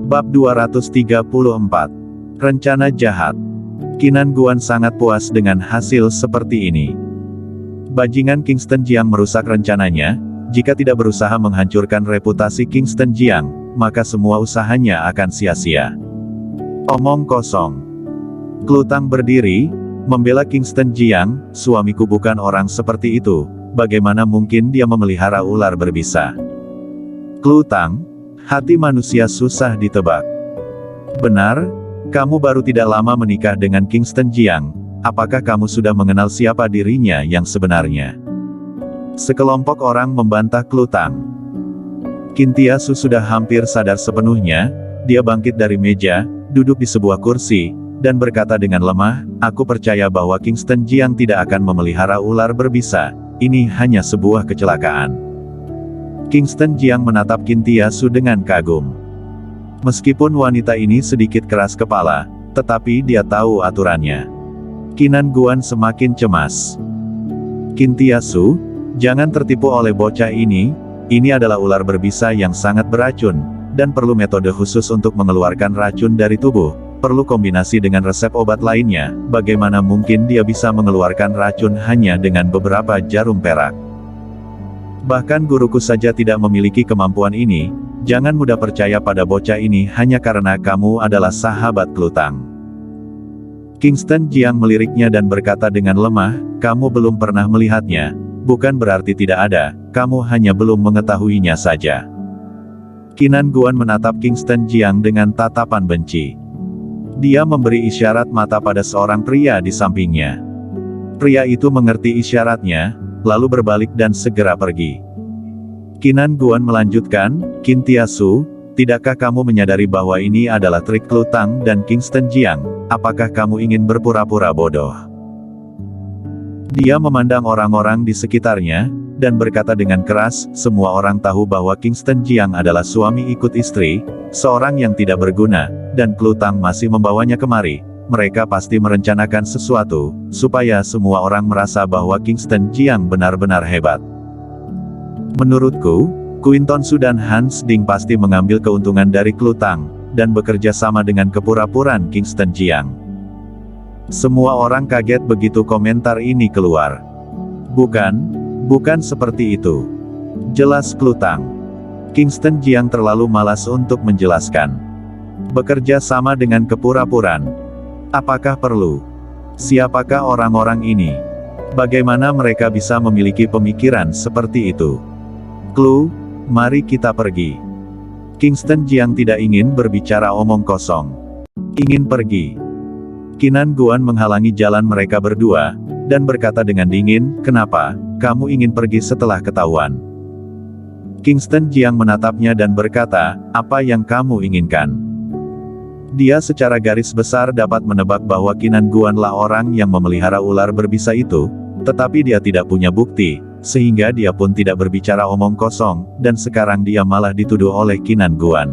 Bab 234. Rencana jahat. Qinan Guan sangat puas dengan hasil seperti ini. Bajingan Kingston Jiang merusak rencananya. Jika tidak berusaha menghancurkan reputasi Kingston Jiang, maka semua usahanya akan sia-sia. Omong kosong. Klutang berdiri, membela Kingston Jiang. Suamiku bukan orang seperti itu. Bagaimana mungkin dia memelihara ular berbisa? Klutang, hati manusia susah ditebak. Benar, kamu baru tidak lama menikah dengan Kingston Jiang. Apakah kamu sudah mengenal siapa dirinya yang sebenarnya? Sekelompok orang membantah Klutang. Kintiasu sudah hampir sadar sepenuhnya. Dia bangkit dari meja, duduk di sebuah kursi, dan berkata dengan lemah, "Aku percaya bahwa Kingston Jiang tidak akan memelihara ular berbisa. Ini hanya sebuah kecelakaan." Kingston Jiang menatap Kintiasu dengan kagum. Meskipun wanita ini sedikit keras kepala, tetapi dia tahu aturannya. Qinan Guan semakin cemas. Kintiasu, jangan tertipu oleh bocah ini. Ini adalah ular berbisa yang sangat beracun, dan perlu metode khusus untuk mengeluarkan racun dari tubuh. Perlu kombinasi dengan resep obat lainnya. Bagaimana mungkin dia bisa mengeluarkan racun hanya dengan beberapa jarum perak? Bahkan guruku saja tidak memiliki kemampuan ini. Jangan mudah percaya pada bocah ini hanya karena kamu adalah sahabat Klutang. Kingston Jiang meliriknya dan berkata dengan lemah, "Kamu belum pernah melihatnya. Bukan berarti tidak ada, kamu hanya belum mengetahuinya saja." Qinan Guan menatap Kingston Jiang dengan tatapan benci. Dia memberi isyarat mata pada seorang pria di sampingnya. Pria itu mengerti isyaratnya, lalu berbalik dan segera pergi. Qinan Guan melanjutkan, "Kintiasu, tidakkah kamu menyadari bahwa ini adalah trik Klutang dan Kingston Jiang? Apakah kamu ingin berpura-pura bodoh?" Dia memandang orang-orang di sekitarnya, dan berkata dengan keras, "Semua orang tahu bahwa Kingston Jiang adalah suami ikut istri, seorang yang tidak berguna, dan Klutang masih membawanya kemari. Mereka pasti merencanakan sesuatu, supaya semua orang merasa bahwa Kingston Jiang benar-benar hebat. Menurutku, Quinton Su dan Hans Ding pasti mengambil keuntungan dari Klutang, dan bekerja sama dengan kepura-puraan Kingston Jiang." Semua orang kaget begitu komentar ini keluar. Bukan seperti itu. Jelas Klutang. Kingston Jiang terlalu malas untuk menjelaskan. Bekerja sama dengan kepura-puraan. Apakah perlu? Siapakah orang-orang ini? Bagaimana mereka bisa memiliki pemikiran seperti itu? Mari kita pergi. Kingston Jiang tidak ingin berbicara omong kosong. Ingin pergi. Qinan Guan menghalangi jalan mereka berdua, dan berkata dengan dingin, "Kenapa, kamu ingin pergi setelah ketahuan?" Kingston Jiang menatapnya dan berkata, "Apa yang kamu inginkan?" Dia secara garis besar dapat menebak bahwa Qinan Guanlah orang yang memelihara ular berbisa itu, tetapi dia tidak punya bukti, sehingga dia pun tidak berbicara omong kosong, dan sekarang dia malah dituduh oleh Qinan Guan.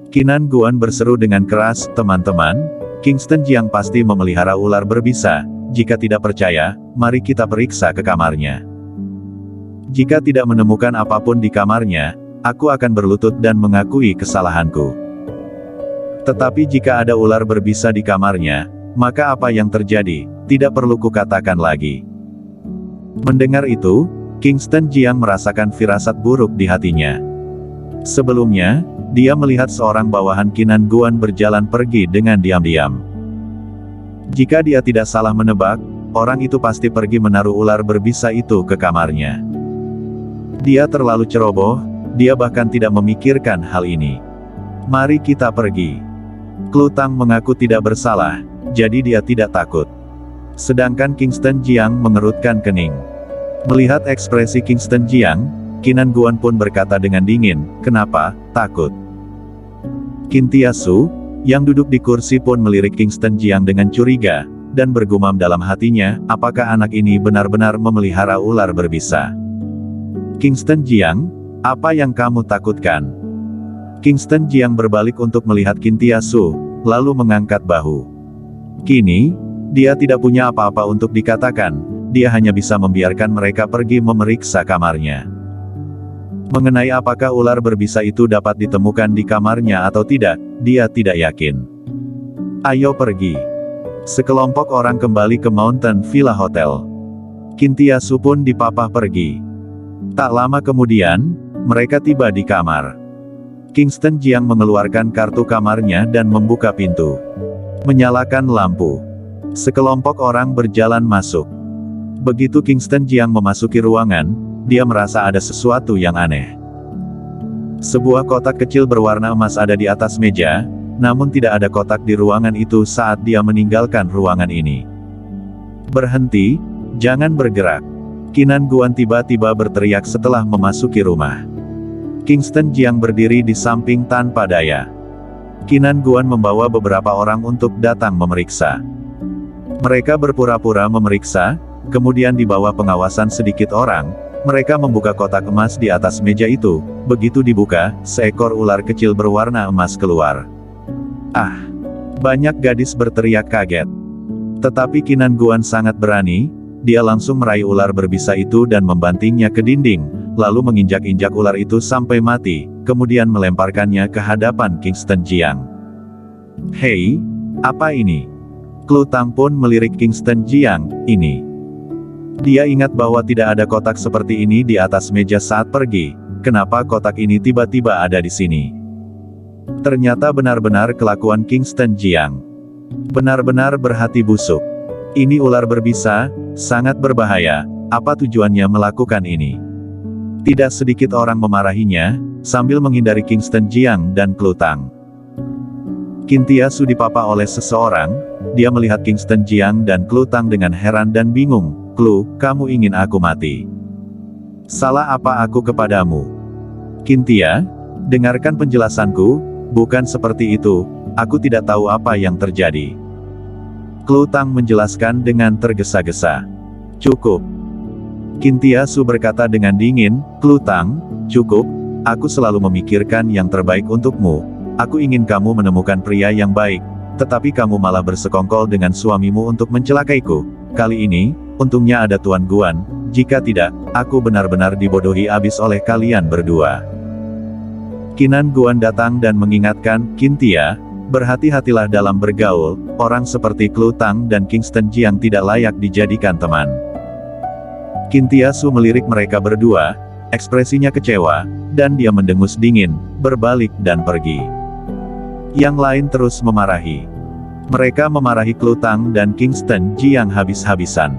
Qinan Guan berseru dengan keras, "Teman-teman, Kingston Jiang pasti memelihara ular berbisa. Jika tidak percaya, mari kita periksa ke kamarnya. Jika tidak menemukan apapun di kamarnya, aku akan berlutut dan mengakui kesalahanku. Tetapi jika ada ular berbisa di kamarnya, maka apa yang terjadi, tidak perlu kukatakan lagi." Mendengar itu, Kingston Jiang merasakan firasat buruk di hatinya. Sebelumnya, dia melihat seorang bawahan Qinan Guan berjalan pergi dengan diam-diam. Jika dia tidak salah menebak, orang itu pasti pergi menaruh ular berbisa itu ke kamarnya. Dia terlalu ceroboh, dia bahkan tidak memikirkan hal ini. Mari kita pergi. Klutang mengaku tidak bersalah, jadi dia tidak takut. Sedangkan Kingston Jiang mengerutkan kening. Melihat ekspresi Kingston Jiang, Qinan Guan pun berkata dengan dingin, "Kenapa, takut?" Kintiasu, yang duduk di kursi pun melirik Kingston Jiang dengan curiga, dan bergumam dalam hatinya, apakah anak ini benar-benar memelihara ular berbisa? "Kingston Jiang, apa yang kamu takutkan?" Kingston Jiang berbalik untuk melihat Kintiasu, lalu mengangkat bahu. Kini, dia tidak punya apa-apa untuk dikatakan, dia hanya bisa membiarkan mereka pergi memeriksa kamarnya. Mengenai apakah ular berbisa itu dapat ditemukan di kamarnya atau tidak, dia tidak yakin. Ayo pergi. Sekelompok orang kembali ke Mountain Villa Hotel. Kintiasu pun dipapah pergi. Tak lama kemudian, mereka tiba di kamar. Kingston Jiang mengeluarkan kartu kamarnya dan membuka pintu. Menyalakan lampu. Sekelompok orang berjalan masuk. Begitu Kingston Jiang memasuki ruangan, dia merasa ada sesuatu yang aneh. Sebuah kotak kecil berwarna emas ada di atas meja, namun tidak ada kotak di ruangan itu saat dia meninggalkan ruangan ini. Berhenti, jangan bergerak. Qinan Guan tiba-tiba berteriak setelah memasuki rumah. Kingston Jiang berdiri di samping tanpa daya. Qinan Guan membawa beberapa orang untuk datang memeriksa. Mereka berpura-pura memeriksa, kemudian di bawah pengawasan sedikit orang, mereka membuka kotak emas di atas meja itu. Begitu dibuka, seekor ular kecil berwarna emas keluar. Ah! Banyak gadis berteriak kaget. Tetapi Qinan Guan sangat berani, dia langsung meraih ular berbisa itu dan membantingnya ke dinding, lalu menginjak-injak ular itu sampai mati, kemudian melemparkannya ke hadapan Kingston Jiang. Hei! Apa ini? Klu Tang pun melirik Kingston Jiang, ini. Dia ingat bahwa tidak ada kotak seperti ini di atas meja saat pergi. Kenapa kotak ini tiba-tiba ada di sini? Ternyata benar-benar kelakuan Kingston Jiang. Benar-benar berhati busuk. Ini ular berbisa, sangat berbahaya. Apa tujuannya melakukan ini? Tidak sedikit orang memarahinya, sambil menghindari Kingston Jiang dan Klu Tang. Kintiasu dipapa oleh seseorang, dia melihat Kingston Jiang dan Klu Tang dengan heran dan bingung. Klu, kamu ingin aku mati? Salah apa aku kepadamu? Kintia, dengarkan penjelasanku, bukan seperti itu, aku tidak tahu apa yang terjadi. Klu Tang menjelaskan dengan tergesa-gesa. Cukup. Kintiasu berkata dengan dingin, Klu Tang, cukup, aku selalu memikirkan yang terbaik untukmu. Aku ingin kamu menemukan pria yang baik, tetapi kamu malah bersekongkol dengan suamimu untuk mencelakaiku. Kali ini, untungnya ada Tuan Guan, jika tidak, aku benar-benar dibodohi abis oleh kalian berdua. Qinan Guan datang dan mengingatkan, Kintia, berhati-hatilah dalam bergaul, orang seperti Klu Tang dan Kingston Jiang tidak layak dijadikan teman. Kintiasu melirik mereka berdua, ekspresinya kecewa, dan dia mendengus dingin, berbalik dan pergi. Yang lain terus memarahi. Mereka memarahi Klu Tang dan Kingston Jiang habis-habisan.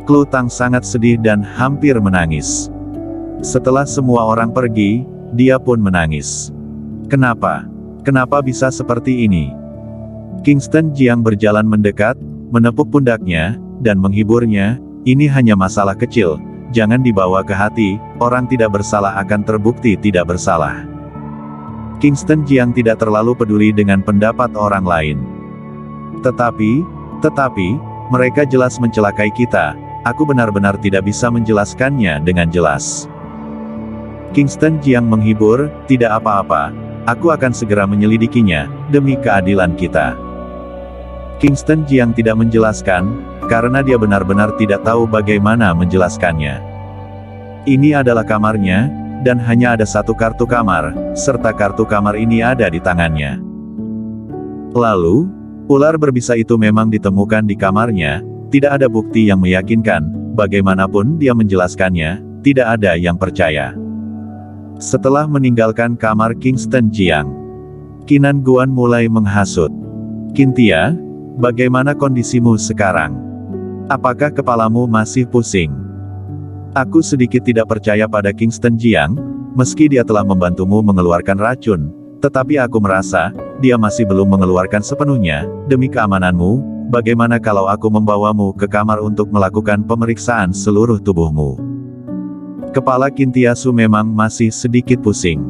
Klu Tang sangat sedih dan hampir menangis. Setelah semua orang pergi, dia pun menangis. Kenapa? Kenapa bisa seperti ini? Kingston Jiang berjalan mendekat, menepuk pundaknya, dan menghiburnya, ini hanya masalah kecil, jangan dibawa ke hati, orang tidak bersalah akan terbukti tidak bersalah. Kingston Jiang tidak terlalu peduli dengan pendapat orang lain. Tetapi, mereka jelas mencelakai kita, aku benar-benar tidak bisa menjelaskannya dengan jelas. Kingston Jiang menghibur, tidak apa-apa, aku akan segera menyelidikinya, demi keadilan kita. Kingston Jiang tidak menjelaskan, karena dia benar-benar tidak tahu bagaimana menjelaskannya. Ini adalah kamarnya, dan hanya ada satu kartu kamar, serta kartu kamar ini ada di tangannya. Lalu, ular berbisa itu memang ditemukan di kamarnya, tidak ada bukti yang meyakinkan, bagaimanapun dia menjelaskannya, tidak ada yang percaya. Setelah meninggalkan kamar Kingston Jiang, Qinan Guan mulai menghasut. Kintia, bagaimana kondisimu sekarang? Apakah kepalamu masih pusing? Aku sedikit tidak percaya pada Kingston Jiang, meski dia telah membantumu mengeluarkan racun, tetapi aku merasa, dia masih belum mengeluarkan sepenuhnya, demi keamananmu, bagaimana kalau aku membawamu ke kamar untuk melakukan pemeriksaan seluruh tubuhmu? Kepala Kintiasu memang masih sedikit pusing.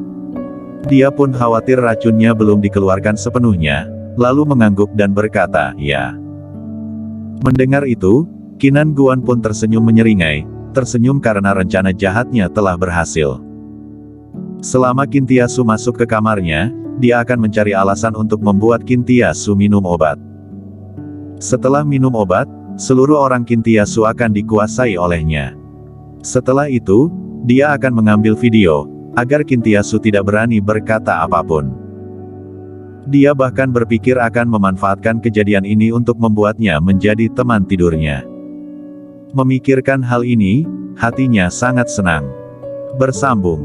Dia pun khawatir racunnya belum dikeluarkan sepenuhnya, lalu mengangguk dan berkata, ya. Mendengar itu, Qinan Guan pun tersenyum menyeringai, tersenyum karena rencana jahatnya telah berhasil. Selama Kintiasu masuk ke kamarnya, dia akan mencari alasan untuk membuat Kintiasu minum obat. Setelah minum obat, seluruh orang Kintiasu akan dikuasai olehnya. Setelah itu, dia akan mengambil video, agar Kintiasu tidak berani berkata apapun. Dia bahkan berpikir akan memanfaatkan kejadian ini untuk membuatnya menjadi teman tidurnya. Memikirkan hal ini, hatinya sangat senang. Bersambung.